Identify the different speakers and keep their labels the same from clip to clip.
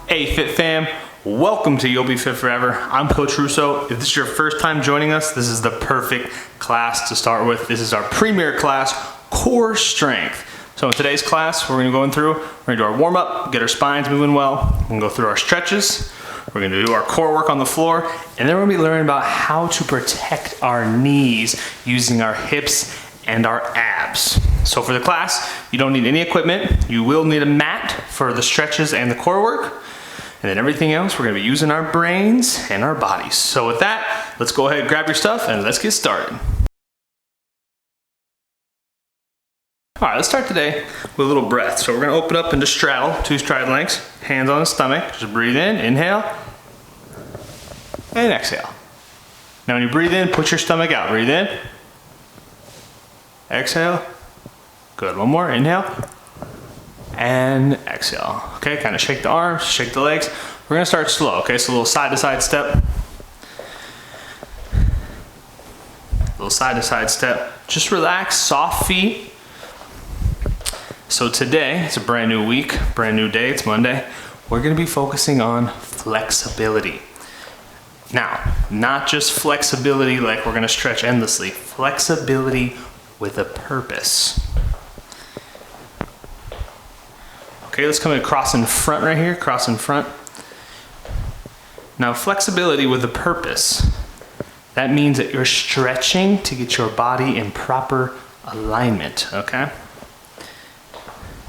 Speaker 1: Hey Fit Fam, welcome to You'll Be Fit Forever. I'm Coach Russo. If this is your first time joining us, this is the perfect class to start with. This is our premier class, Core Strength. So in today's class, we're gonna do our warm up, get our spines moving well. We're gonna go through our stretches. We're gonna do our core work on the floor, and then we're gonna be learning about how to protect our knees using our hips and our abs. So for the class, you don't need any equipment. You will need a mat for the stretches and the core work. And then everything else, we're gonna be using our brains and our bodies. So with that, let's go ahead and grab your stuff and let's get started. All right, let's start today with a little breath. So we're gonna open up into straddle, 2 stride lengths, hands on the stomach. Just breathe in, inhale, and exhale. Now when you breathe in, put your stomach out. Breathe in, exhale. Good, one more, inhale, and exhale. Okay, kind of shake the arms, shake the legs. We're gonna start slow, okay? So a little side to side step. A little side to side step. Just relax, soft feet. So today, it's a brand new week, brand new day, it's Monday. We're gonna be focusing on flexibility. Now, not just flexibility like we're gonna stretch endlessly, flexibility with a purpose. Okay, let's come across in front right here, cross in front. Now, flexibility with a purpose. That means that you're stretching to get your body in proper alignment, okay?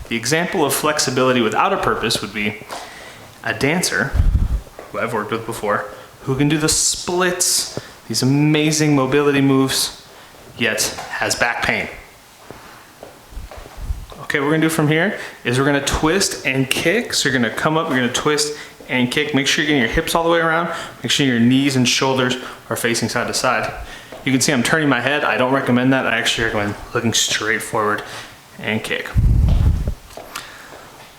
Speaker 1: The example of flexibility without a purpose would be a dancer, who I've worked with before, who can do the splits, these amazing mobility moves, yet has back pain. Okay, what we're gonna do from here is we're gonna twist and kick. So you're gonna come up, you're gonna twist and kick. Make sure you're getting your hips all the way around. Make sure your knees and shoulders are facing side to side. You can see I'm turning my head. I don't recommend that. I actually recommend looking straight forward and kick.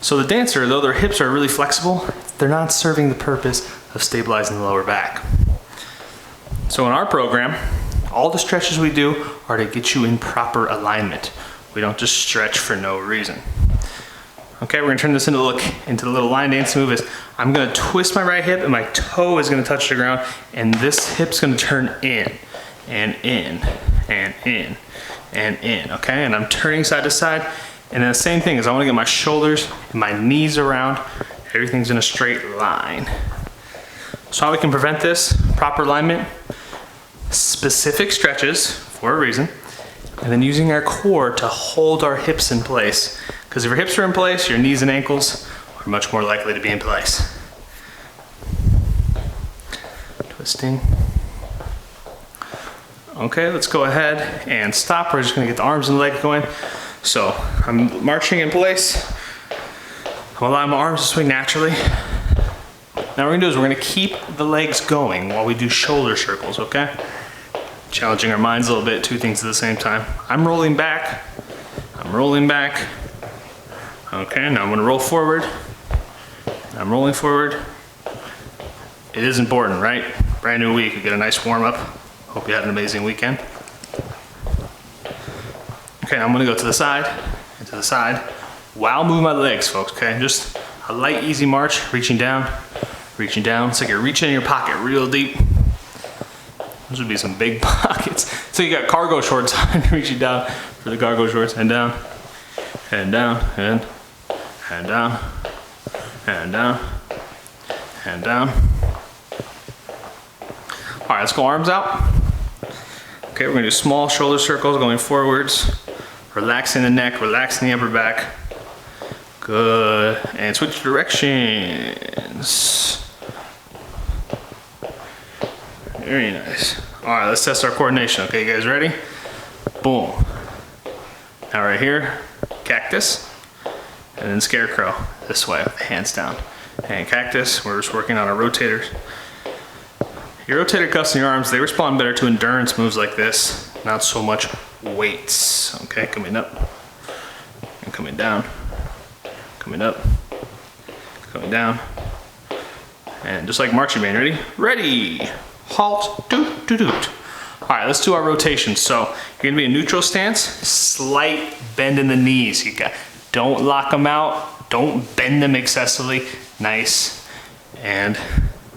Speaker 1: So the dancer, though their hips are really flexible, they're not serving the purpose of stabilizing the lower back. So in our program, all the stretches we do are to get you in proper alignment. We don't just stretch for no reason. Okay, we're gonna turn this into the little line dance move. Is I'm gonna twist my right hip and my toe is gonna touch the ground, and this hip's gonna turn in and in and in and in, okay? And I'm turning side to side. And then the same thing is I wanna get my shoulders and my knees around. Everything's in a straight line. So how we can prevent this proper alignment? Specific stretches for a reason. And then using our core to hold our hips in place. Because if your hips are in place, your knees and ankles are much more likely to be in place. Twisting. Okay, let's go ahead and stop. We're just gonna get the arms and legs going. So I'm marching in place. I'm allowing my arms to swing naturally. Now what we're gonna do is we're gonna keep the legs going while we do shoulder circles, okay? Challenging our minds a little bit, 2 things at the same time. I'm rolling back. I'm rolling back. Okay, now I'm gonna roll forward. I'm rolling forward. It is important, right? Brand new week, we get a nice warm up. Hope you had an amazing weekend. Okay, I'm gonna go to the side and to the side while moving my legs, folks, okay? Just a light, easy march, reaching down, reaching down. It's like you're reaching in your pocket real deep. Those would be some big pockets. So you got cargo shorts on, reaching down for the cargo shorts, and down, and down, and down, and down, and down. All right, let's go arms out. Okay, we're gonna do small shoulder circles going forwards, relaxing the neck, relaxing the upper back. Good, and switch directions. Very nice. All right, let's test our coordination. Okay, you guys ready? Boom. Now right here, cactus, and then scarecrow this way, with the hands down. And cactus, we're just working on our rotators. Your rotator cuffs in your arms, they respond better to endurance moves like this, not so much weights. Okay, coming up, and coming down, coming up, coming down, and just like marching band, ready? Ready, halt, doot, doot, doot. All right, let's do our rotation. So you're gonna be in neutral stance, slight bend in the knees. You got Don't lock them out. Don't bend them excessively. Nice and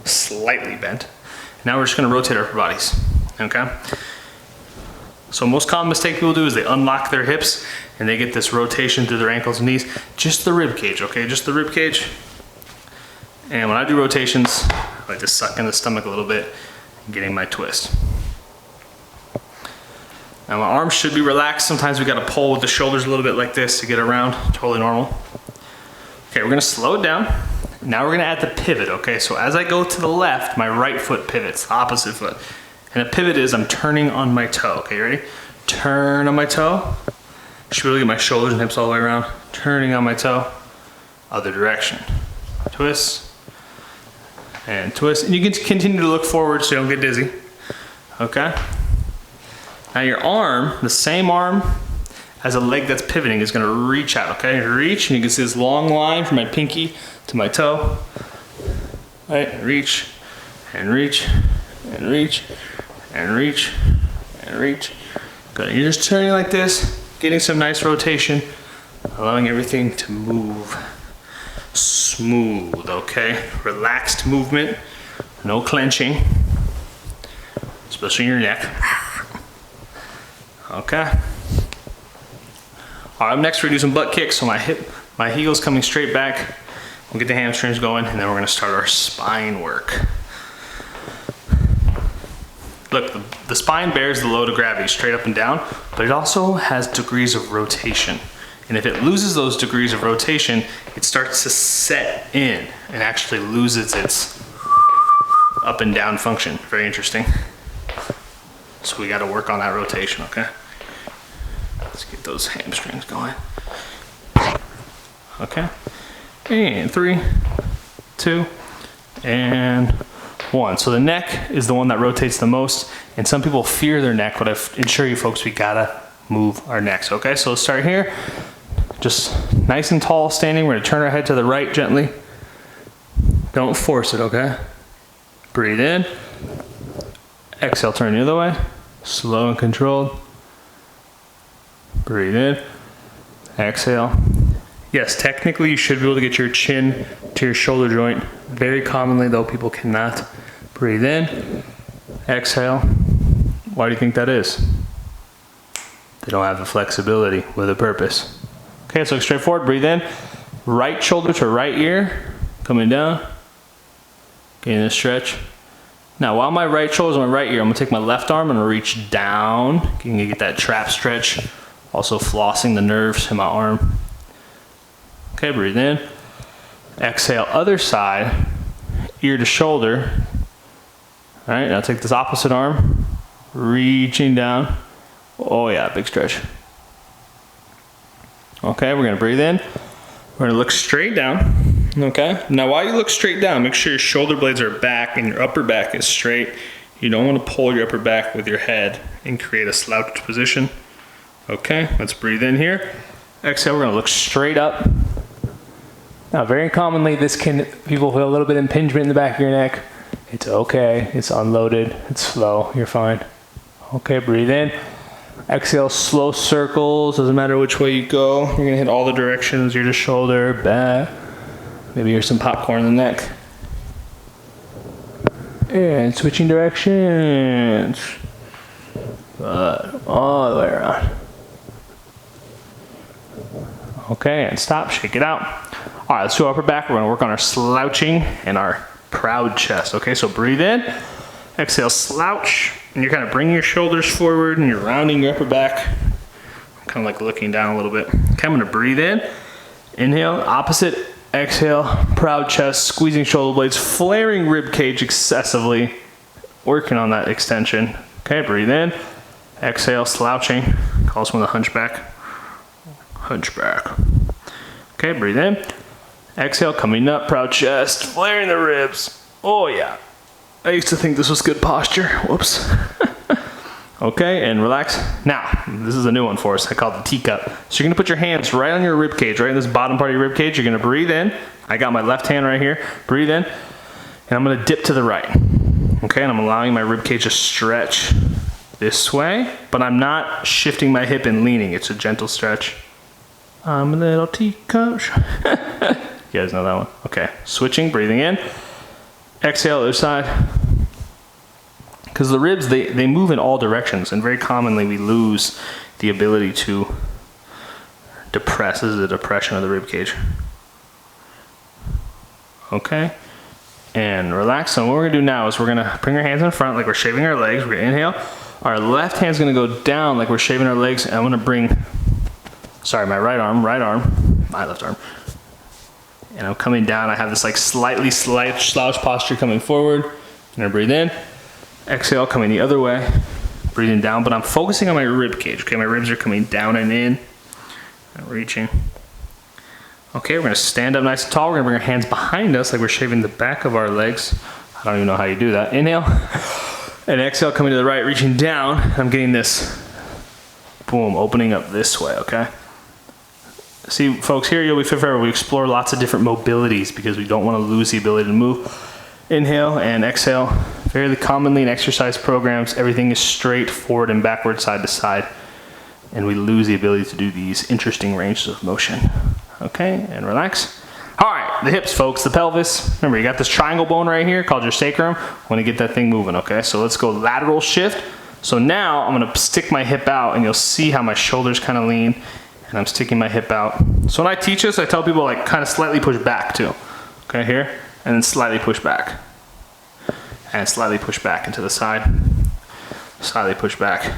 Speaker 1: slightly bent. Now we're just gonna rotate our upper bodies, okay? So most common mistake people do is they unlock their hips and they get this rotation through their ankles and knees. Just the rib cage, okay? Just the rib cage. And when I do rotations, I like to suck in the stomach a little bit, getting my twist. Now my arms should be relaxed. Sometimes we gotta pull with the shoulders a little bit like this to get around, totally normal. Okay, we're gonna slow it down. Now we're gonna add the pivot, okay? So as I go to the left, my right foot pivots, opposite foot. And a pivot is I'm turning on my toe, okay, you ready? Turn on my toe. Should really get my shoulders and hips all the way around. Turning on my toe, other direction. Twist, and twist. And you can continue to look forward so you don't get dizzy, okay? Now your arm, the same arm as a leg that's pivoting is gonna reach out, okay? Reach, and you can see this long line from my pinky to my toe. Right, reach, and reach, and reach, and reach, and reach. Good, you're just turning like this, getting some nice rotation, allowing everything to move smooth, okay? Relaxed movement, no clenching, especially in your neck. Okay. All right, up next we're gonna do some butt kicks. So my heel's coming straight back. We'll get the hamstrings going, and then we're gonna start our spine work. Look, the spine bears the load of gravity straight up and down, but it also has degrees of rotation. And if it loses those degrees of rotation, it starts to set in and actually loses its up and down function. Very interesting. So we gotta work on that rotation, okay? Let's get those hamstrings going. Okay, and 3, 2, and 1. So the neck is the one that rotates the most, and some people fear their neck, but I assure you folks, we gotta move our necks, okay? So let's start here. Just nice and tall standing. We're gonna turn our head to the right gently. Don't force it, okay? Breathe in. Exhale, turn the other way. Slow and controlled. Breathe in. Exhale. Yes, technically you should be able to get your chin to your shoulder joint. Very commonly though, people cannot. Breathe in. Exhale. Why do you think that is? They don't have the flexibility with a purpose. Okay, so straightforward, breathe in. Right shoulder to right ear, coming down. Getting a stretch. Now, while my right shoulder's on my right ear, I'm gonna take my left arm and reach down. You can get that trap stretch. Also flossing the nerves in my arm. Okay, breathe in. Exhale, other side, ear to shoulder. All right, now take this opposite arm, reaching down. Oh yeah, big stretch. Okay, we're gonna breathe in. We're gonna look straight down, okay? Now while you look straight down, make sure your shoulder blades are back and your upper back is straight. You don't wanna pull your upper back with your head and create a slouched position. Okay, let's breathe in here. Exhale, we're gonna look straight up. Now very commonly, people feel a little bit of impingement in the back of your neck. It's okay, it's unloaded, it's slow, you're fine. Okay, breathe in. Exhale, slow circles, doesn't matter which way you go. You're gonna hit all the directions, ear to shoulder, back. Maybe here's some popcorn in the neck. And switching directions. All the way around. Okay, and stop, shake it out. All right, let's do upper back. We're gonna work on our slouching and our proud chest. Okay, so breathe in, exhale, slouch. And you're kind of bringing your shoulders forward and you're rounding your upper back. Kind of like looking down a little bit. Okay, I'm gonna breathe in. Inhale, opposite, exhale, proud chest, squeezing shoulder blades, flaring rib cage excessively. Working on that extension. Okay, breathe in. Exhale, slouching. Call this one the hunchback. Hunchback. Okay, breathe in. Exhale, coming up, proud chest, flaring the ribs. Oh yeah. I used to think this was good posture. Whoops. Okay, and relax. Now, this is a new one for us. I call it the teacup. So you're gonna put your hands right on your rib cage, right in this bottom part of your rib cage. You're gonna breathe in. I got my left hand right here. Breathe in, and I'm gonna dip to the right. Okay, and I'm allowing my rib cage to stretch this way, but I'm not shifting my hip and leaning. It's a gentle stretch. I'm a little teacup. You guys know that one? Okay, switching, breathing in. Exhale, other side. Because the ribs, they move in all directions, and very commonly we lose the ability to depress. This is a depression of the rib cage. Okay, and relax. So what we're gonna do now is we're gonna bring our hands in front like we're shaving our legs. We're gonna inhale. Our left hand's gonna go down like we're shaving our legs, and I'm gonna bring, sorry, my my left arm. And I'm coming down. I have this like slight slouch posture coming forward. I'm gonna breathe in. Exhale, coming the other way. Breathing down, but I'm focusing on my rib cage. Okay, my ribs are coming down and in. And reaching. Okay, we're gonna stand up nice and tall. We're gonna bring our hands behind us like we're shaving the back of our legs. I don't even know how you do that. Inhale. And exhale, coming to the right, reaching down. I'm getting this, boom, opening up this way, okay? See, folks, here you'll be fit forever. We explore lots of different mobilities because we don't want to lose the ability to move. Inhale and exhale. Fairly commonly in exercise programs, everything is straight forward and backward, side to side. And we lose the ability to do these interesting ranges of motion. Okay, and relax. All right, the hips, folks, the pelvis. Remember, you got this triangle bone right here called your sacrum. I want to get that thing moving, okay? So let's go lateral shift. So now I'm gonna stick my hip out and you'll see how my shoulders kind of lean and I'm sticking my hip out. So when I teach this, I tell people like kind of slightly push back too. Okay, here, and then slightly push back. And slightly push back into the side. Slightly push back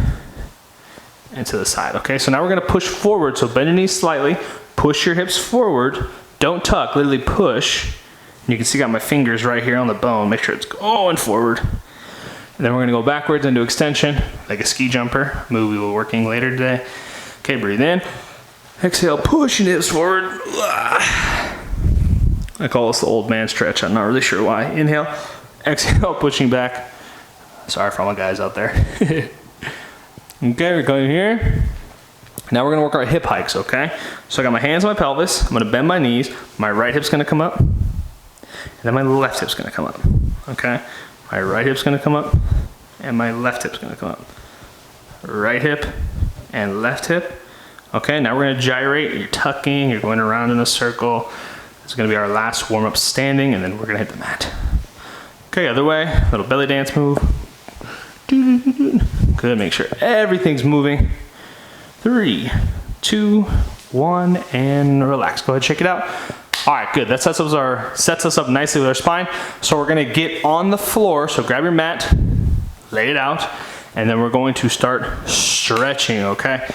Speaker 1: into the side, okay? So now we're gonna push forward, so bend your knees slightly, push your hips forward, don't tuck, literally push. And you can see I got my fingers right here on the bone, make sure it's going forward. And then we're gonna go backwards into extension, like a ski jumper, move we were working later today. Okay, breathe in. Exhale, push your hips forward. I call this the old man stretch, I'm not really sure why. Inhale, exhale, pushing back. Sorry for all my guys out there. Okay, we're going here. Now we're gonna work our hip hikes, okay? So I got my hands on my pelvis, I'm gonna bend my knees, my right hip's gonna come up, and then my left hip's gonna come up, okay? My right hip's gonna come up, and my left hip's gonna come up. Right hip and left hip. Okay, now we're gonna gyrate, you're tucking, you're going around in a circle. This is gonna be our last warm up standing, and then we're gonna hit the mat. Okay, other way, little belly dance move. Good, make sure everything's moving. 3, 2, 1, and relax. Go ahead, check it out. All right, good. That sets us up nicely with our spine. So we're gonna get on the floor. So grab your mat, lay it out, and then we're going to start stretching, okay?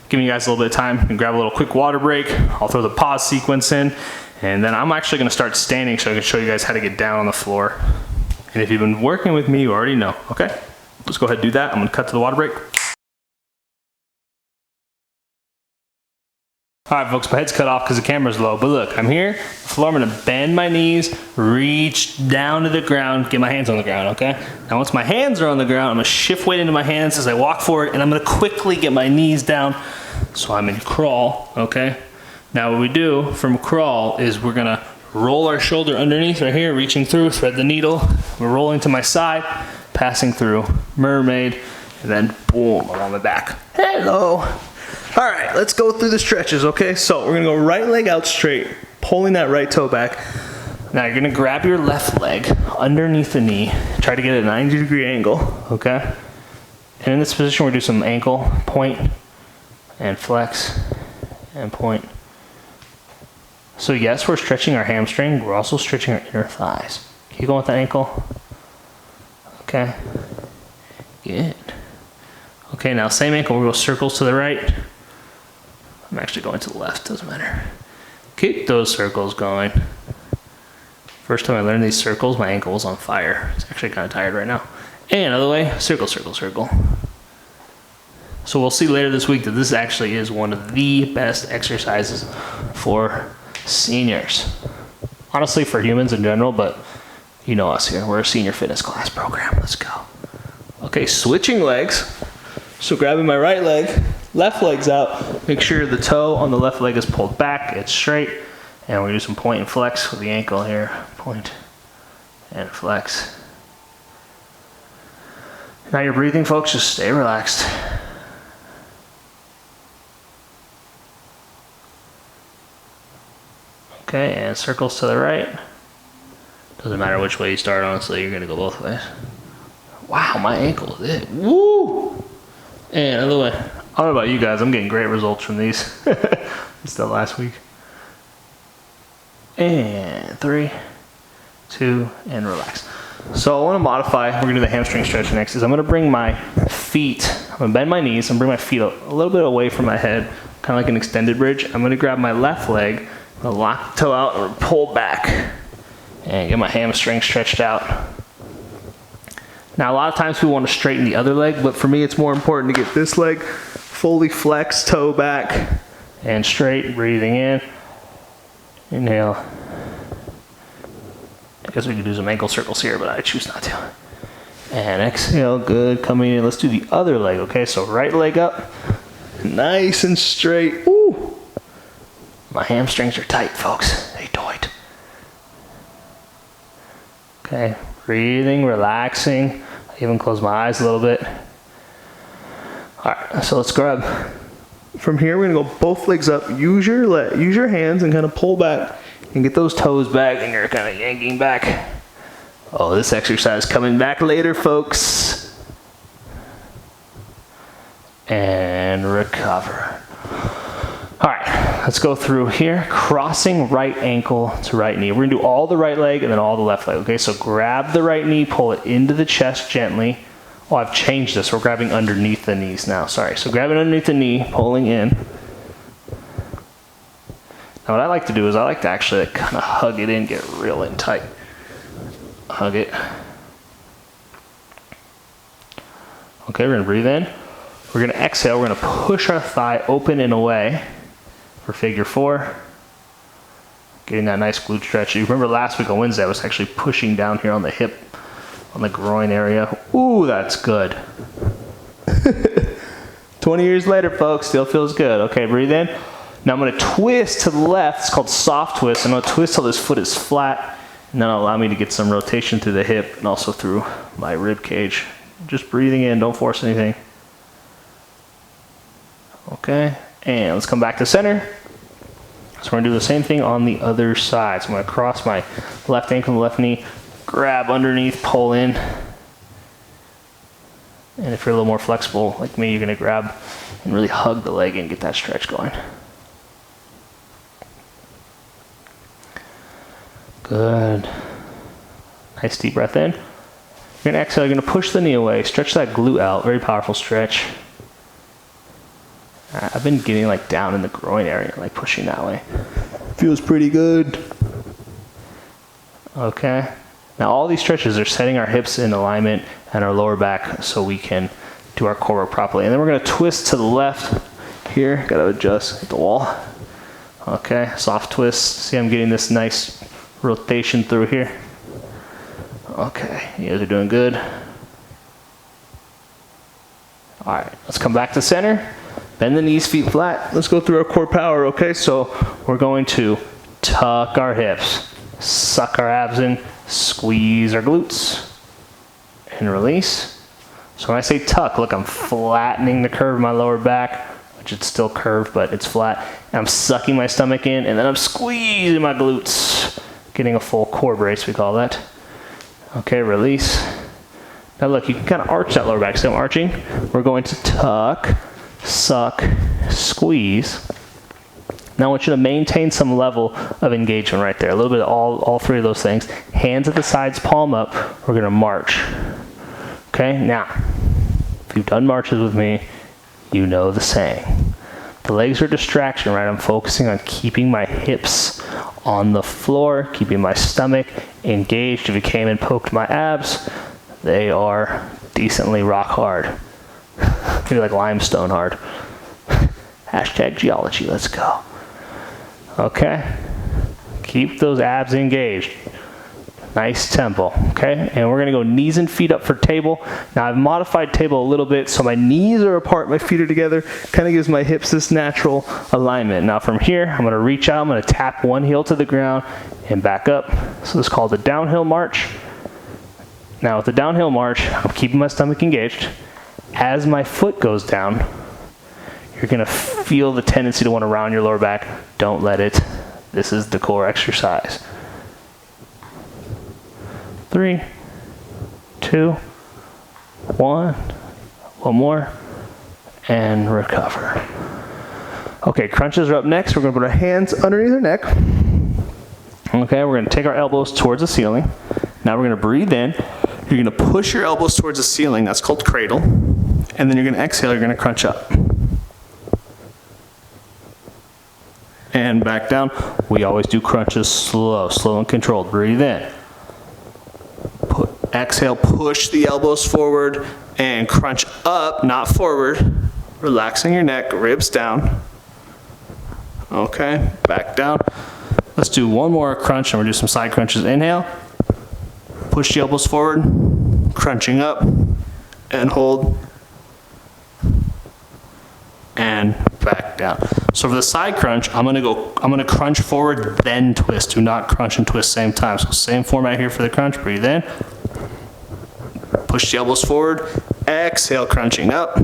Speaker 1: Giving you guys a little bit of time. You can grab a little quick water break. I'll throw the pause sequence in, and then I'm actually gonna start standing so I can show you guys how to get down on the floor. And if you've been working with me, you already know, okay? Let's go ahead and do that. I'm gonna cut to the water break. All right, folks, my head's cut off because the camera's low, but look, I'm here, the floor, I'm gonna bend my knees, reach down to the ground, get my hands on the ground, okay? Now once my hands are on the ground, I'm gonna shift weight into my hands as I walk forward, and I'm gonna quickly get my knees down, so I'm in crawl, okay? Now what we do from crawl is we're gonna roll our shoulder underneath right here, reaching through, thread the needle, we're rolling to my side, passing through, mermaid, and then boom, I'm on my back. Hello. All right, let's go through the stretches, okay? So we're gonna go right leg out straight, pulling that right toe back. Now you're gonna grab your left leg underneath the knee, try to get a 90-degree angle, okay? And in this position, we're gonna do some ankle, point, and flex, and point. So yes, we're stretching our hamstring, we're also stretching our inner thighs. Keep going with that ankle. Okay, good. Okay, now same ankle, we'll go circles to the right. I'm actually going to the left, doesn't matter. Keep those circles going. First time I learned these circles, my ankle was on fire. It's actually kind of tired right now. And other way, circle, circle, circle. So we'll see later this week that this actually is one of the best exercises for seniors. Honestly, for humans in general, but you know us here. We're a senior fitness class program. Let's go. Okay, switching legs. So grabbing my right leg, left leg's out. Make sure the toe on the left leg is pulled back, it's straight. And we're gonna do some point and flex with the ankle here. Point and flex. Now you're breathing, folks, just stay relaxed. Okay, and circles to the right. Doesn't matter which way you start, honestly, you're gonna go both ways. Wow, my ankle is it. Woo! And other way. I don't know about you guys, I'm getting great results from these. It's the last week. And 3, 2, and relax. So I want to modify, we're going to do the hamstring stretch next, is I'm going to bring my feet, I'm going to bend my knees, I'm going to bring my feet a little bit away from my head, kind of like an extended bridge. I'm going to grab my left leg, I'm going to lock the toe out and pull back and get my hamstring stretched out. Now a lot of times we want to straighten the other leg, but for me it's more important to get this leg fully flexed, toe back and straight, breathing in. Inhale. I guess we could do some ankle circles here, but I choose not to. And exhale, good, coming in. Let's do the other leg, okay? So right leg up, nice and straight. Ooh. My hamstrings are tight, folks. They tight. Okay, breathing, relaxing. I even close my eyes a little bit. All right, so let's grab. From here, we're gonna go both legs up. Use your hands and kind of pull back and get those toes back, and you're kind of yanking back. Oh, this exercise coming back later, folks. And recover. All right, let's go through here. Crossing right ankle to right knee. We're gonna do all the right leg and then all the left leg, okay? So grab the right knee, pull it into the chest gently. Oh, I've changed this. We're grabbing underneath the knees now, sorry. So grabbing underneath the knee, pulling in. Now what I like to do is I like to actually kind of hug it in, get real in tight. Hug it. Okay, we're gonna breathe in. We're gonna exhale, we're gonna push our thigh open and away for figure 4. Getting that nice glute stretch. You remember last week on Wednesday, I was actually pushing down here on the hip, on the groin area. Ooh, that's good. 20 years later, folks, still feels good. Okay, breathe in. Now I'm gonna twist to the left. It's called soft twist. I'm gonna twist till this foot is flat, and that'll allow me to get some rotation through the hip and also through my rib cage. Just breathing in, don't force anything. Okay, and let's come back to center. So we're gonna do the same thing on the other side. So I'm gonna cross my left ankle and left knee, grab underneath, pull in. And if you're a little more flexible like me, you're gonna grab and really hug the leg and get that stretch going. Good. Nice deep breath in. You're gonna exhale, you're gonna push the knee away, stretch that glute out, very powerful stretch. I've been getting like down in the groin area, like pushing that way. Feels pretty good. Okay. Now all these stretches are setting our hips in alignment and our lower back so we can do our core work properly. And then we're gonna twist to the left here. Gotta adjust at the wall. Okay, soft twist. See, I'm getting this nice rotation through here. Okay, you guys are doing good. All right, let's come back to center. Bend the knees, feet flat. Let's go through our core power, okay? So we're going to tuck our hips, suck our abs in, squeeze our glutes, and release. So when I say tuck, look, I'm flattening the curve of my lower back, which it's still curved, but it's flat. And I'm sucking my stomach in, and then I'm squeezing my glutes, getting a full core brace, we call that. Okay, release. Now look, you can kind of arch that lower back. So I'm arching. We're going to tuck, suck, squeeze. Now I want you to maintain some level of engagement right there. A little bit of all three of those things. Hands at the sides, palm up. We're gonna march. Okay, now, if you've done marches with me, you know the saying. The legs are a distraction, right? I'm focusing on keeping my hips on the floor, keeping my stomach engaged. If you came and poked my abs, they are decently rock hard. Maybe like limestone hard. Hashtag geology, let's go. Okay, keep those abs engaged. Nice tempo, okay? And we're gonna go knees and feet up for table. Now I've modified table a little bit so my knees are apart, my feet are together. Kind of gives my hips this natural alignment. Now from here, I'm gonna reach out, I'm gonna tap one heel to the ground and back up. So this is called the downhill march. Now with the downhill march, I'm keeping my stomach engaged. As my foot goes down, you're gonna feel the tendency to want to round your lower back. Don't let it This is the core exercise. 3, 2, 1. One more. And recover. Okay, crunches are up next. We're going to put our hands underneath our neck. Okay, we're going to take our elbows towards the ceiling. Now we're going to breathe in. You're going to push your elbows towards the ceiling. That's called cradle. And then you're going to exhale. You're going to crunch up. And back down. We always do crunches slow and controlled. Breathe in. Exhale, push the elbows forward and crunch up, not forward. Relaxing your neck, ribs down. Okay, back down. Let's do one more crunch and we'll do some side crunches. Inhale. Push the elbows forward, crunching up, and hold. And back down. So for the side crunch, I'm gonna crunch forward, then twist. Do not crunch and twist same time. So same format here for the crunch. Breathe in. Push the elbows forward. Exhale, crunching up.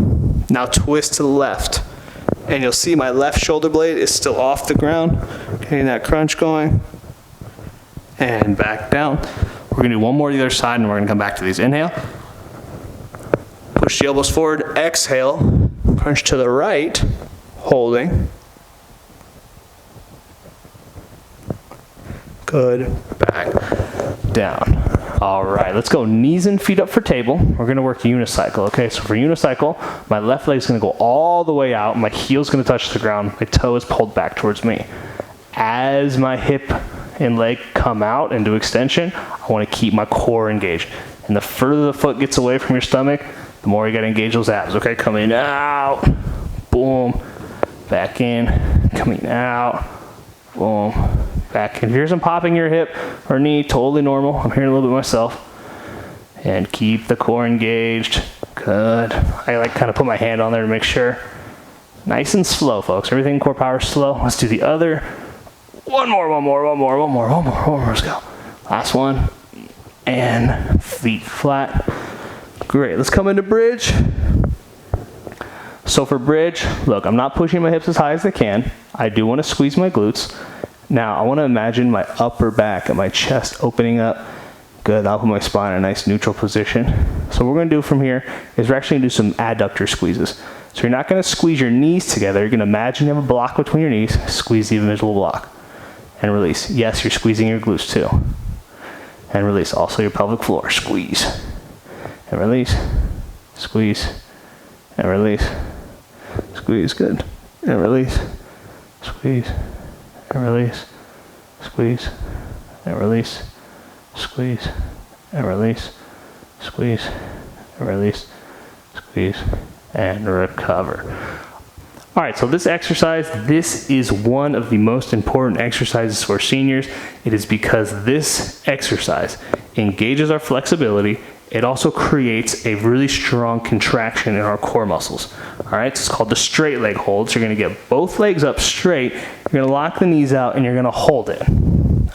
Speaker 1: Now twist to the left. And you'll see my left shoulder blade is still off the ground. Getting that crunch going. And back down. We're gonna do one more to the other side and we're gonna come back to these. Inhale. Push the elbows forward. Exhale. Crunch to the right. Holding. Good. Back down. All right, let's go knees and feet up for table. We're gonna work unicycle, okay? So for unicycle, my left leg's gonna go all the way out, my heel's gonna touch the ground, my toe is pulled back towards me. As my hip and leg come out and do extension, I wanna keep my core engaged. And the further the foot gets away from your stomach, the more you gotta engage those abs, okay? Coming out, boom, back in, coming out, boom, back in. Here's some popping your hip or knee, totally normal. I'm hearing a little bit myself. And keep the core engaged. Good. I like kind of put my hand on there to make sure. Nice and slow, folks. Everything core power slow. Let's do the other. One more. Let's go. Last one. And feet flat. Great. Let's come into bridge. So for bridge, look, I'm not pushing my hips as high as I can. I do want to squeeze my glutes. Now, I want to imagine my upper back and my chest opening up. Good, I'll put my spine in a nice neutral position. So what we're going to do from here is we're actually going to do some adductor squeezes. So you're not going to squeeze your knees together. You're going to imagine you have a block between your knees. Squeeze the invisible block. And release. Yes, you're squeezing your glutes too. And release. Also your pelvic floor. Squeeze. And release. Squeeze. And release. Squeeze. Good. And release. Squeeze. And release, squeeze, and release, squeeze, and release, squeeze, and release, squeeze, and recover. All right, so this exercise, this is one of the most important exercises for seniors. It is because this exercise engages our flexibility. It also creates a really strong contraction in our core muscles. All right, so it's called the straight leg hold. So you're gonna get both legs up straight, you're gonna lock the knees out, and you're gonna hold it,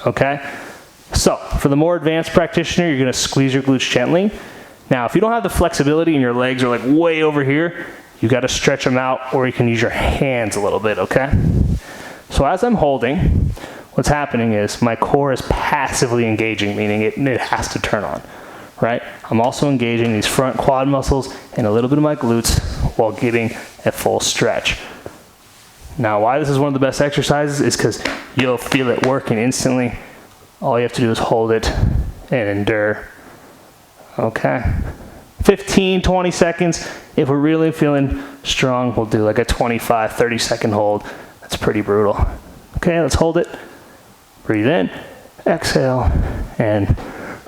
Speaker 1: okay? So for the more advanced practitioner, you're gonna squeeze your glutes gently. Now, if you don't have the flexibility and your legs are like way over here, you gotta stretch them out, or you can use your hands a little bit, okay? So as I'm holding, what's happening is my core is passively engaging, meaning it has to turn on. Right? I'm also engaging these front quad muscles and a little bit of my glutes while getting a full stretch. Now, why this is one of the best exercises is because you'll feel it working instantly. All you have to do is hold it and endure. Okay. 15, 20 seconds. If we're really feeling strong, we'll do like a 25, 30 second hold. That's pretty brutal. Okay, let's hold it. Breathe in, exhale, and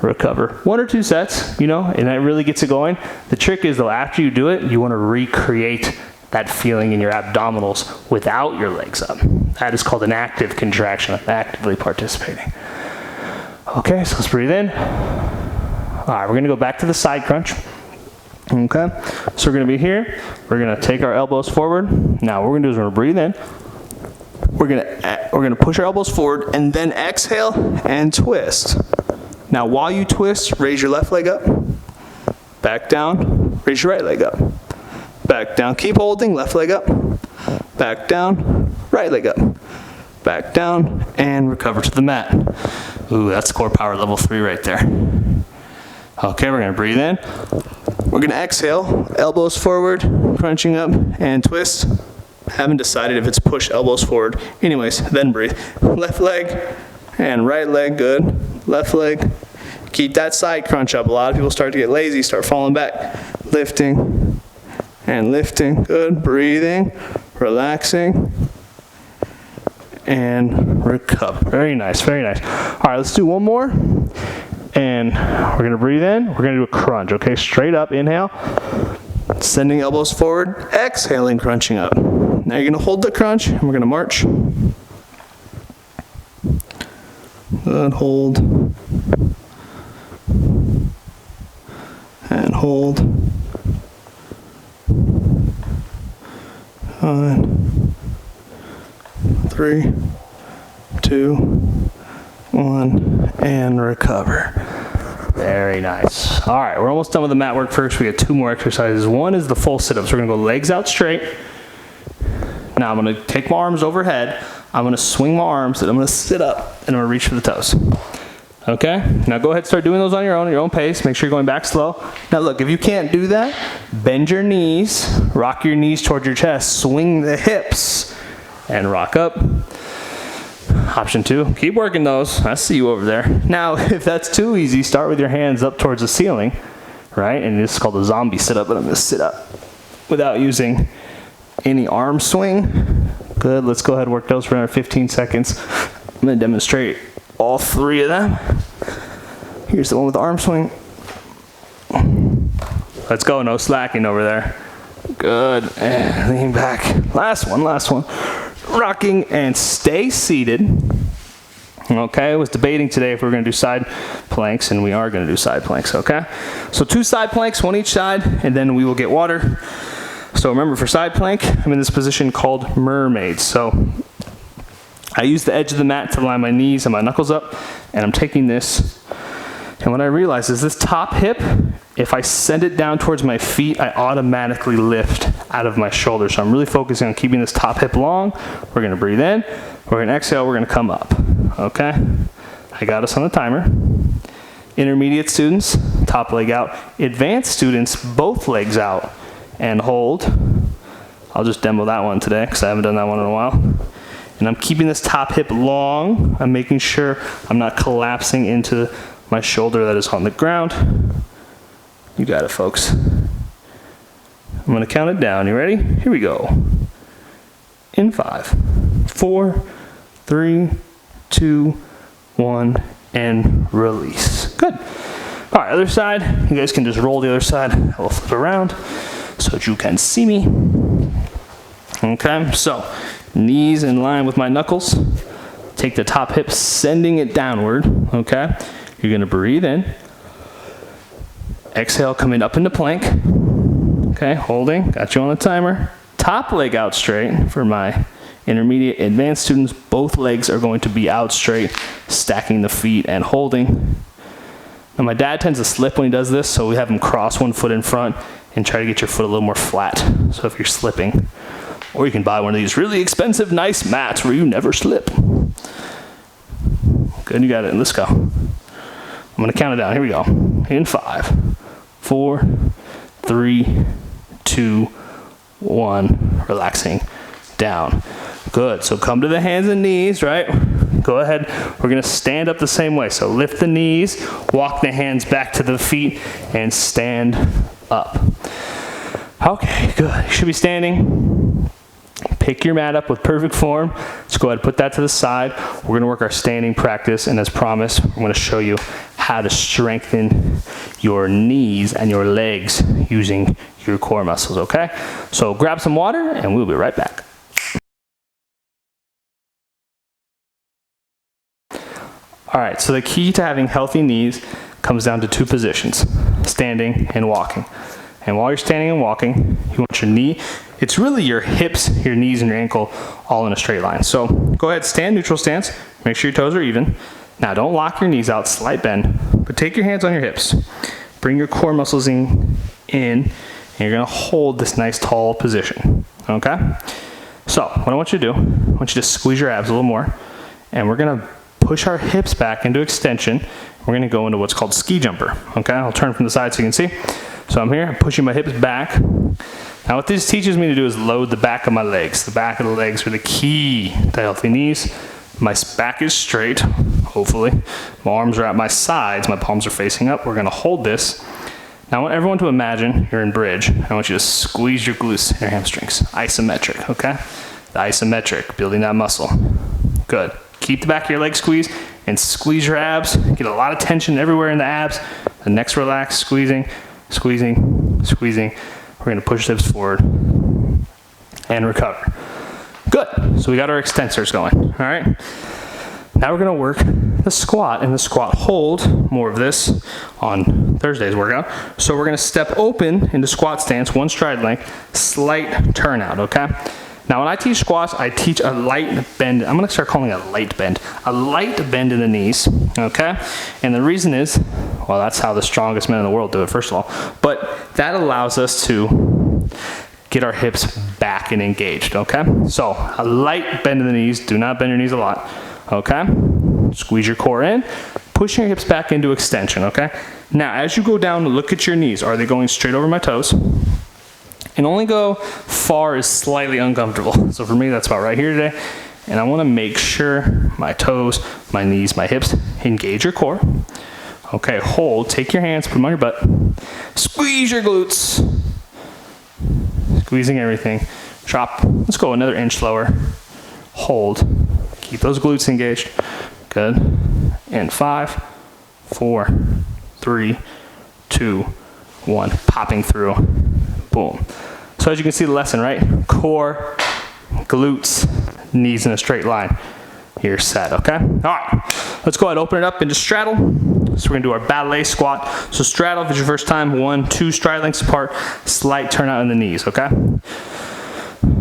Speaker 1: recover. 1 or 2 sets, you know, and that really gets it going. The trick is though, after you do it, you want to recreate that feeling in your abdominals without your legs up. That is called an active contraction, actively participating. Okay, so let's breathe in. All right, we're gonna go back to the side crunch. Okay, so we're gonna be here. We're gonna take our elbows forward. Now what we're gonna do is we're gonna breathe in. We're gonna push our elbows forward and then exhale and twist. Now while you twist, raise your left leg up, back down, raise your right leg up, back down, keep holding, left leg up, back down, right leg up, back down, and recover to the mat. Ooh, that's core power level 3 right there. Okay, we're gonna breathe in. We're gonna exhale, elbows forward, crunching up, and twist. Haven't decided if it's push elbows forward. Anyways, then breathe. Left leg and right leg, good. Left leg. Keep that side crunch up. A lot of people start to get lazy, start falling back. Lifting and lifting, good. Breathing, relaxing, and recover. Very nice, very nice. All right, let's do one more. And we're gonna breathe in, we're gonna do a crunch, okay? Straight up, inhale. Sending elbows forward, exhaling, crunching up. Now you're gonna hold the crunch, and we're gonna march. Good, hold. And hold. 1, 3, 2, 1, and recover. Very nice. All right, we're almost done with the mat work first. We got 2 more exercises. One is the full sit-ups. We're gonna go legs out straight. Now I'm gonna take my arms overhead. I'm gonna swing my arms, and I'm gonna sit up, and I'm gonna reach for the toes. Okay? Now go ahead and start doing those on your own pace. Make sure you're going back slow. Now look, if you can't do that, bend your knees, rock your knees towards your chest, swing the hips, and rock up. Option 2, keep working those. I see you over there. Now, if that's too easy, start with your hands up towards the ceiling, right? And this is called a zombie sit-up, but I'm gonna sit up without using any arm swing. Good, let's go ahead and work those for another 15 seconds. I'm gonna demonstrate all 3 of them. Here's the one with the arm swing. Let's go, no slacking over there. Good, and lean back. Last one. Rocking and stay seated. Okay, I was debating today if we were gonna do side planks, and we are gonna do side planks, okay? So 2 side planks, 1 each side, and then we will get water. So remember, for side plank, I'm in this position called mermaid. So I use the edge of the mat to line my knees and my knuckles up, and I'm taking this, and what I realize is this top hip, if I send it down towards my feet, I automatically lift out of my shoulders. So I'm really focusing on keeping this top hip long. We're gonna breathe in, we're gonna exhale, we're gonna come up, okay? I got us on the timer. Intermediate students, top leg out. Advanced students, both legs out and hold. I'll just demo that one today because I haven't done that one in a while. And I'm keeping this top hip long. I'm making sure I'm not collapsing into my shoulder that is on the ground. You got it, folks. I'm gonna count it down. You ready? Here we go. In 5, 4, 3, 2, 1, and release. Good. All right, other side. You guys can just roll the other side. I will flip around so that you can see me. Okay, so knees in line with my knuckles. Take the top hip, sending it downward, okay? You're gonna breathe in. Exhale, coming up into plank. Okay, holding, got you on the timer. Top leg out straight for my intermediate advanced students. Both legs are going to be out straight, stacking the feet and holding. Now my dad tends to slip when he does this, so we have him cross one foot in front and try to get your foot a little more flat. So if you're slipping, or you can buy one of these really expensive, nice mats where you never slip. Good, you got it, let's go. I'm gonna count it down, here we go. In 5, 4, 3, 2, 1, relaxing down. Good, so come to the hands and knees, right? Go ahead, we're gonna stand up the same way. So lift the knees, walk the hands back to the feet, and stand up. Okay, good, you should be standing. Pick your mat up with perfect form. Let's go ahead and put that to the side. We're gonna work our standing practice, and as promised, I'm gonna show you how to strengthen your knees and your legs using your core muscles, okay? So grab some water, and we'll be right back. All right, so the key to having healthy knees comes down to 2 positions, standing and walking. And while you're standing and walking, you want your knee, it's really your hips, your knees, and your ankle all in a straight line. So go ahead, stand, neutral stance. Make sure your toes are even. Now don't lock your knees out, slight bend, but take your hands on your hips. Bring your core muscles in, and you're gonna hold this nice tall position, okay? So what I want you to do, I want you to squeeze your abs a little more, and we're gonna push our hips back into extension. We're gonna go into what's called ski jumper, okay? I'll turn from the side so you can see. So I'm here, pushing my hips back. Now what this teaches me to do is load the back of my legs. The back of the legs are the key to healthy knees. My back is straight, hopefully. My arms are at my sides, my palms are facing up. We're gonna hold this. Now I want everyone to imagine you're in bridge. I want you to squeeze your glutes and your hamstrings. Isometric, okay? The isometric, building that muscle. Good. Keep the back of your leg squeezed and squeeze your abs. Get a lot of tension everywhere in the abs. The neck's relaxed, squeezing, squeezing, squeezing. We're gonna push hips forward and recover. Good, so we got our extensors going, all right? Now we're gonna work the squat and the squat hold, more of this on Thursday's workout. So we're gonna step open into squat stance, one stride length, slight turnout, okay? Now when I teach squats, I teach a light bend. I'm gonna start calling it a light bend. A light bend in the knees, okay? And the reason is, well, that's how the strongest men in the world do it, first of all. But that allows us to get our hips back and engaged, okay? So a light bend in the knees. Do not bend your knees a lot, okay? Squeeze your core in. Push your hips back into extension, okay? Now, as you go down, look at your knees. Are they going straight over my toes? And only go far as slightly uncomfortable. So for me, that's about right here today. And I wanna make sure my toes, my knees, my hips engage your core. Okay, hold, take your hands, put them on your butt. Squeeze your glutes. Squeezing everything. Drop, let's go another inch lower. Hold, keep those glutes engaged. Good. And 5, 4, 3, 2, 1. Popping through. Boom. So as you can see the lesson, right? Core, glutes, knees in a straight line. You're set, okay? All right, let's go ahead and open it up into straddle. So we're gonna do our ballet squat. So straddle, if it's your first time, 1, 2 stride lengths apart, slight turnout in the knees, okay?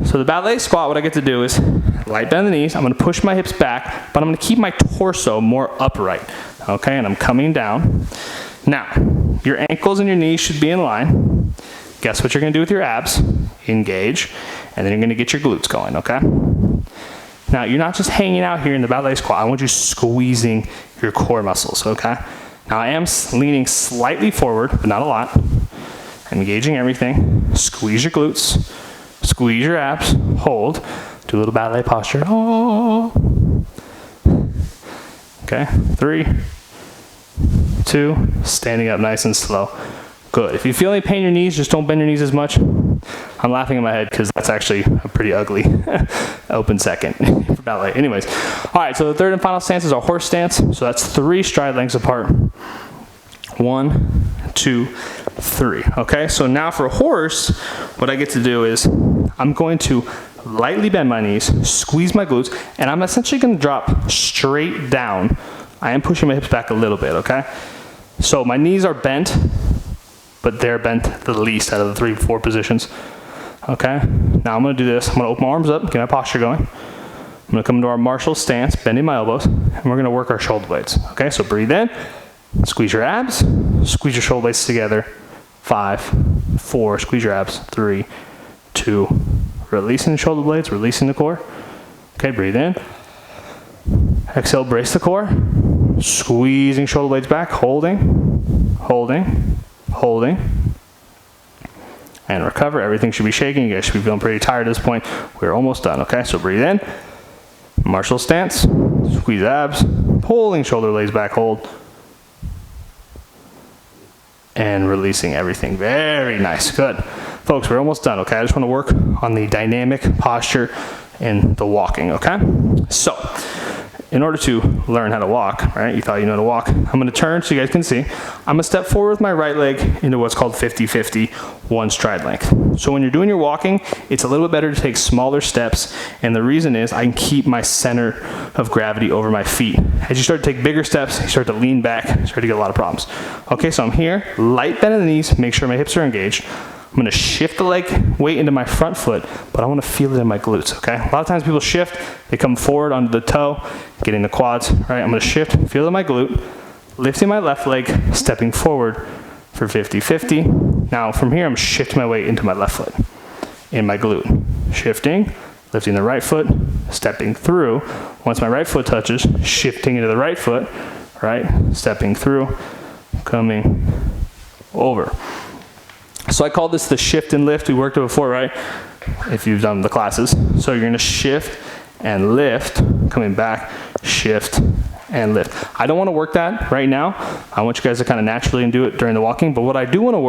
Speaker 1: So the ballet squat, what I get to do is light bend the knees. I'm gonna push my hips back, but I'm gonna keep my torso more upright, okay? And I'm coming down. Now, your ankles and your knees should be in line. Guess what you're gonna do with your abs? Engage, and then you're gonna get your glutes going, okay? Now, you're not just hanging out here in the ballet squat. I want you squeezing your core muscles, okay? Now, I am leaning slightly forward, but not a lot. I'm engaging everything. Squeeze your glutes, squeeze your abs, hold. Do a little ballet posture. Oh. Okay, 3, 2, standing up nice and slow. Good. If you feel any pain in your knees, just don't bend your knees as much. I'm laughing in my head because that's actually a pretty ugly open second for ballet. Anyways, all right, so the third and final stance is our horse stance. So that's 3 stride lengths apart. 1, 2, 3. Okay, so now for a horse, what I get to do is I'm going to lightly bend my knees, squeeze my glutes, and I'm essentially going to drop straight down. I am pushing my hips back a little bit, okay? So my knees are bent, but they're bent the least out of the 3, 4 positions. Okay, now I'm gonna do this. I'm gonna open my arms up, get my posture going. I'm gonna come into our Marshall stance, bending my elbows, and we're gonna work our shoulder blades. Okay, so breathe in, squeeze your abs, squeeze your shoulder blades together. 5, 4, squeeze your abs. 3, 2, releasing the shoulder blades, releasing the core. Okay, breathe in. Exhale, brace the core. Squeezing shoulder blades back, holding, holding, holding. And recover. Everything should be shaking. You guys should be feeling pretty tired at this point. We're almost done, okay? So breathe in. Marshall stance. Squeeze abs. Pulling shoulder blades back, hold. And releasing everything. Very nice. Good. Folks, we're almost done, okay? I just want to work on the dynamic posture and the walking, okay? So, in order to learn how to walk, right? You thought you know how to walk. I'm gonna turn so you guys can see. I'm gonna step forward with my right leg into what's called 50-50, 1 stride length. So when you're doing your walking, it's a little bit better to take smaller steps. And the reason is I can keep my center of gravity over my feet. As you start to take bigger steps, you start to lean back, you start to get a lot of problems. Okay, so I'm here, light bend in the knees, make sure my hips are engaged. I'm gonna shift the leg weight into my front foot, but I wanna feel it in my glutes, okay? A lot of times people shift, they come forward onto the toe, getting the quads, right? I'm gonna shift, feel it in my glute, lifting my left leg, stepping forward for 50-50. Now from here, I'm shifting my weight into my left foot, in my glute. Shifting, lifting the right foot, stepping through. Once my right foot touches, shifting into the right foot, right? Stepping through, coming over. So I call this the shift and lift. We worked it before, right? If you've done the classes. So you're gonna shift and lift, coming back, shift and lift. I don't want to work that right now. I want you guys to kind of naturally do it during the walking, but what I do want to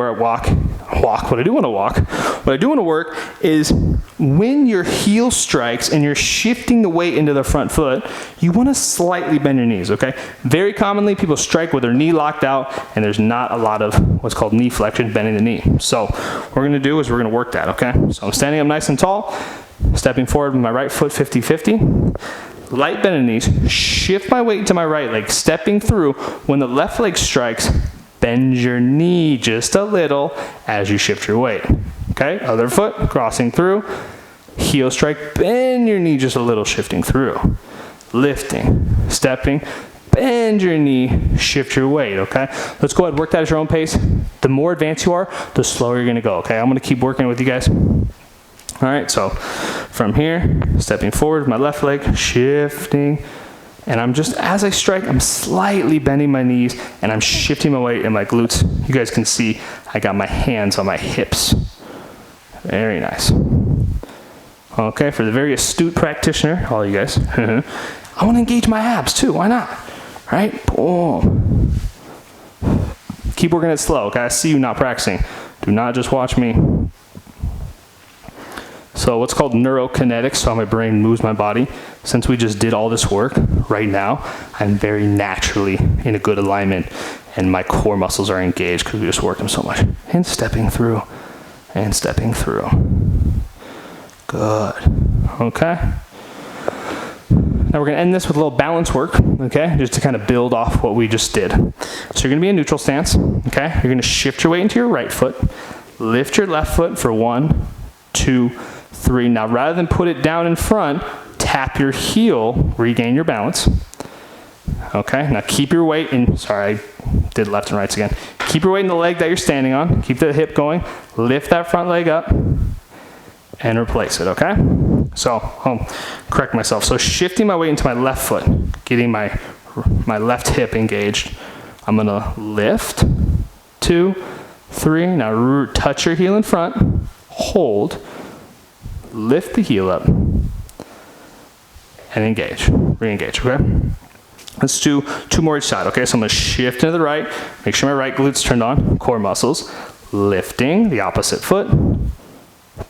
Speaker 1: work is when your heel strikes and you're shifting the weight into the front foot, you want to slightly bend your knees, okay? Very commonly people strike with their knee locked out and there's not a lot of what's called knee flexion, bending the knee. So what we're going to do is we're going to work that, okay? So I'm standing up nice and tall, stepping forward with my right foot 50-50. Light bend in the knees, shift my weight to my right leg, stepping through. When the left leg strikes, bend your knee just a little as you shift your weight. Okay, other foot, crossing through, heel strike, bend your knee just a little, shifting through. Lifting, stepping, bend your knee, shift your weight, okay? Let's go ahead and work that at your own pace. The more advanced you are, the slower you're gonna go, okay? I'm gonna keep working with you guys. All right, so from here, stepping forward, my left leg, shifting, and I'm just, as I strike, I'm slightly bending my knees, and I'm shifting my weight in my glutes. You guys can see I got my hands on my hips. Very nice. Okay, for the very astute practitioner, all you guys, I want to engage my abs too, why not? Right, boom. Keep working it slow, okay? I see you not practicing. Do not just watch me. So what's called neurokinetics, so how my brain moves my body. Since we just did all this work, right now, I'm very naturally in a good alignment and my core muscles are engaged because we just worked them so much. And stepping through, and stepping through. Good, okay. Now we're gonna end this with a little balance work, okay? Just to kind of build off what we just did. So you're gonna be in neutral stance, okay? You're gonna shift your weight into your right foot, lift your left foot for 1, 2, 3. Now rather than put it down in front, tap your heel, regain your balance. Okay, now keep your weight in, sorry, I did left and rights again. Keep your weight in the leg that you're standing on. Keep the hip going. Lift that front leg up and replace it, okay? So, correct myself. So shifting my weight into my left foot, getting my left hip engaged. I'm gonna lift, 2, 3. Now touch your heel in front, hold, lift the heel up, and engage, re-engage, okay? Let's do 2 more each side, okay? So I'm gonna shift into the right, make sure my right glute's turned on, core muscles, lifting the opposite foot,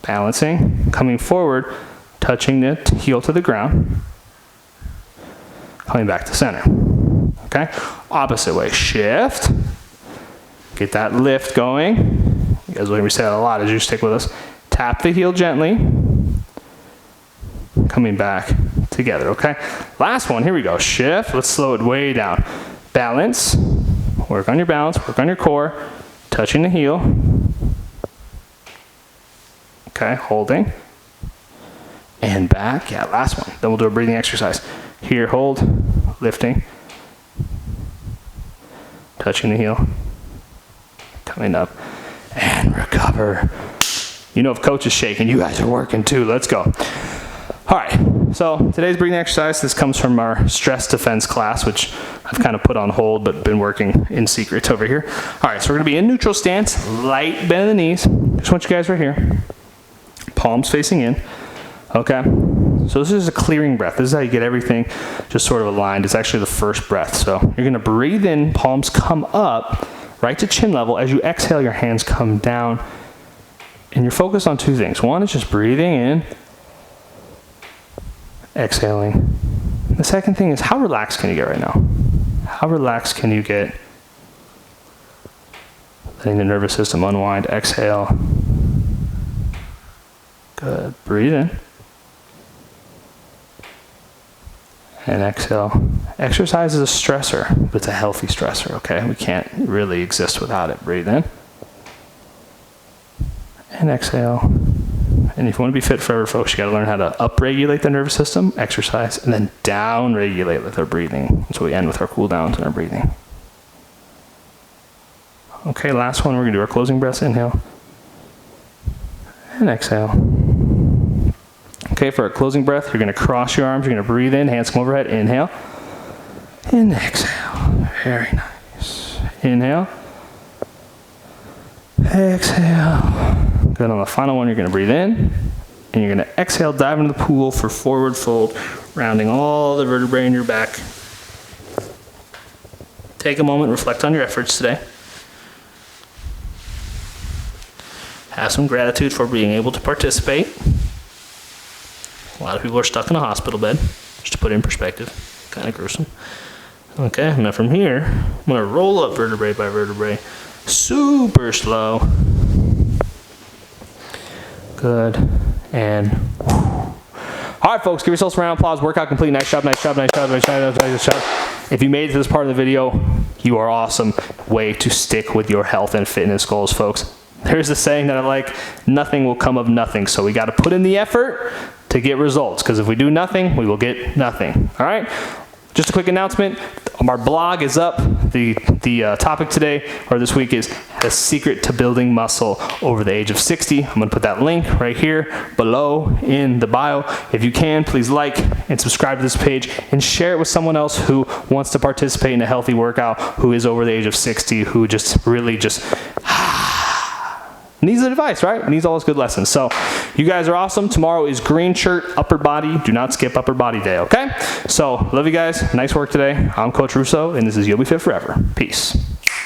Speaker 1: balancing, coming forward, touching the heel to the ground, coming back to center, okay? Opposite way, shift, get that lift going. You guys will hear me say that a lot as you stick with us. Tap the heel gently, coming back together, okay? Last one, here we go. Shift, let's slow it way down. Balance, work on your balance, work on your core, touching the heel. Okay, holding. And back, yeah, last one. Then we'll do a breathing exercise. Here, hold, lifting, touching the heel, coming up, and recover. You know if coach is shaking, you guys are working too. Let's go. All right, so today's breathing exercise, this comes from our stress defense class, which I've kind of put on hold, but been working in secret over here. All right, so we're gonna be in neutral stance, light bend of the knees. Just want you guys right here. Palms facing in, okay? So this is a clearing breath. This is how you get everything just sort of aligned. It's actually the first breath. So you're gonna breathe in, palms come up, right to chin level. As you exhale, your hands come down. And you're focused on 2 things. One is just breathing in, exhaling. The second thing is how relaxed can you get right now? How relaxed can you get? Letting the nervous system unwind, exhale. Good, breathe in. And exhale. Exercise is a stressor, but it's a healthy stressor, okay? We can't really exist without it. Breathe in. And exhale. And if you want to be fit forever, folks, you got to learn how to up-regulate the nervous system, exercise, and then down-regulate with our breathing. So we end with our cool downs and our breathing. Okay, last one, we're going to do our closing breaths. Inhale. And exhale. Okay, for our closing breath, you're gonna cross your arms, you're gonna breathe in, hands come overhead, inhale, and exhale. Very nice. Inhale, exhale. Good, on the final one, you're gonna breathe in, and you're gonna exhale, dive into the pool for forward fold, rounding all the vertebrae in your back. Take a moment, reflect on your efforts today. Have some gratitude for being able to participate. A lot of people are stuck in a hospital bed, just to put it in perspective. Kind of gruesome. Okay, now from here, I'm gonna roll up vertebrae by vertebrae, super slow. Good, and whew. All right, folks, give yourselves a round of applause. Workout complete. Nice job, nice job, nice job, nice job, nice job. If you made it to this part of the video, you are awesome. Way to stick with your health and fitness goals, folks. There's a saying that I like, nothing will come of nothing. So we got to put in the effort to get results, because if we do nothing, we will get nothing. All right? Just a quick announcement. Our blog is up. The topic today, or this week, is the secret to building muscle over the age of 60. I'm going to put that link right here below in the bio. If you can, please like and subscribe to this page and share it with someone else who wants to participate in a healthy workout, who is over the age of 60, who just really just needs the advice, right? Needs all those good lessons. So you guys are awesome. Tomorrow is green shirt, upper body. Do not skip upper body day, okay? So love you guys. Nice work today. I'm Coach Russo, and this is You'll Be Fit Forever. Peace.